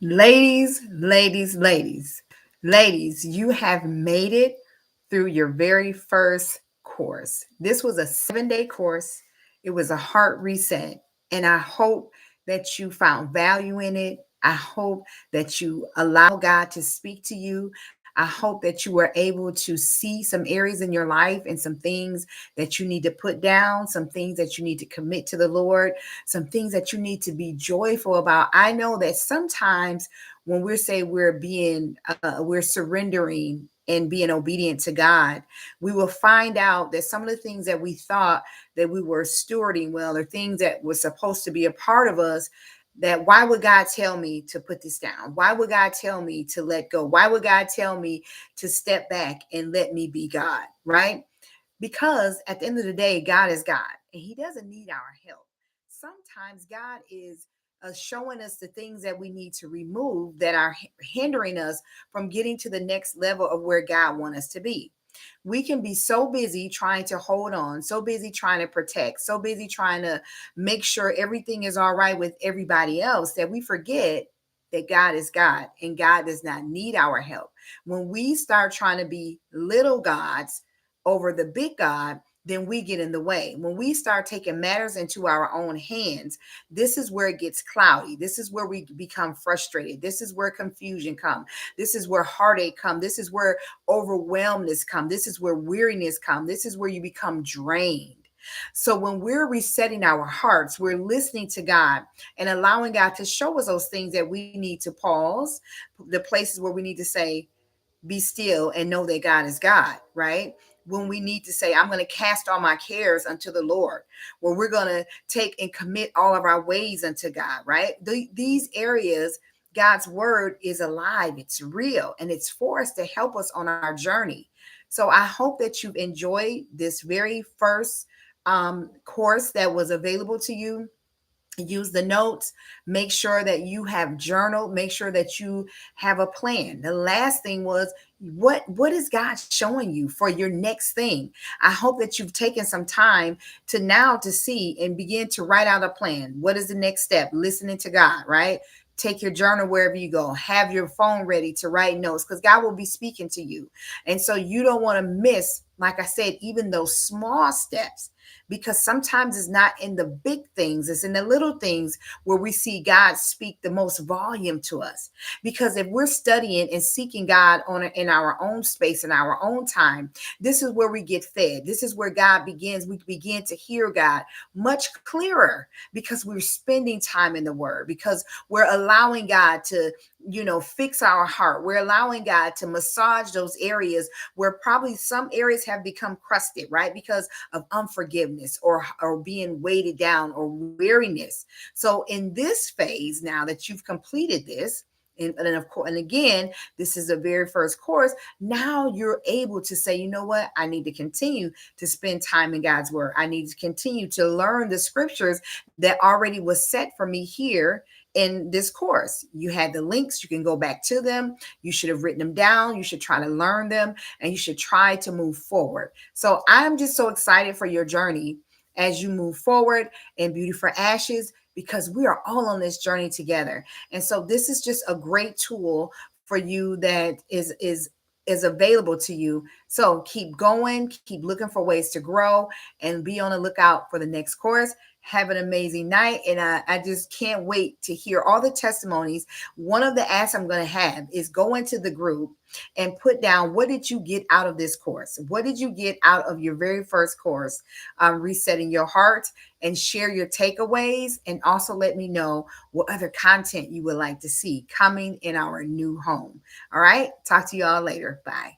Ladies, you have made it through your very first course. This was a 7-day course. It was a heart reset. And I hope that you found value in it. I hope that you allow God to speak to you. I hope that you were able to see some areas in your life and some things that you need to put down, some things that you need to commit to the Lord, some things that you need to be joyful about. I know that sometimes when we're saying we're surrendering and being obedient to God, we will find out that some of the things that we thought that we were stewarding well, or things that were supposed to be a part of us, that why would God tell me to put this down? Why would God tell me to let go? Why would God tell me to step back and let me be God? Right? Because at the end of the day, God is God and He doesn't need our help. Sometimes God is showing us the things that we need to remove that are hindering us from getting to the next level of where God wants us to be. We can be so busy trying to hold on, so busy trying to protect, so busy trying to make sure everything is all right with everybody else that we forget that God is God and God does not need our help. When we start trying to be little gods over the big God, then we get in the way. When we start taking matters into our own hands, this is where it gets cloudy. This is where we become frustrated. This is where confusion comes. This is where heartache comes. This is where overwhelmness comes. This is where weariness comes. This is where you become drained. So when we're resetting our hearts, we're listening to God and allowing God to show us those things that we need to pause, the places where we need to say, be still and know that God is God, right? When we need to say, I'm going to cast all my cares unto the Lord, where we're going to take and commit all of our ways unto God, right? These areas, God's word is alive, it's real, and it's for us to help us on our journey. So I hope that you've enjoyed this very first course that was available to you. Use the notes. Make sure that you have journaled. Make sure that you have a plan. The last thing was, what is God showing you for your next thing? I hope that you've taken some time to now to see and begin to write out a plan. What is the next step? Listening to God, right? Take your journal wherever you go. Have your phone ready to write notes, because God will be speaking to you. And so you don't want to miss, like I said, even those small steps, because sometimes it's not in the big things, it's in the little things where we see God speak the most volume to us. Because if we're studying and seeking God in our own space, in our own time, this is where we get fed. This is where God begins. We begin to hear God much clearer, because we're spending time in the Word, because we're allowing God to, fix our heart. We're allowing God to massage those areas where probably some areas have become crusted, right? Because of unforgiveness, or being weighted down, or weariness. So in this phase, now that you've completed this, and of course, and again, this is the very first course. Now you're able to say, you know what? I need to continue to spend time in God's word. I need to continue to learn the scriptures that already was set for me here in this course. You had the links, you can go back to them. You should have written them down. You should try to learn them, and you should try to move forward. So I'm just so excited for your journey as you move forward in Beauty for Ashes, because we are all on this journey together. And so this is just a great tool for you that is available to you. So keep going, keep looking for ways to grow, and be on the lookout for the next course. Have an amazing night. And I just can't wait to hear all the testimonies. One of the asks I'm going to have is go into the group and put down, what did you get out of this course? What did you get out of your very first course, Resetting Your Heart? And share your takeaways, and also let me know what other content you would like to see coming in our new home. All right. Talk to you all later. Bye.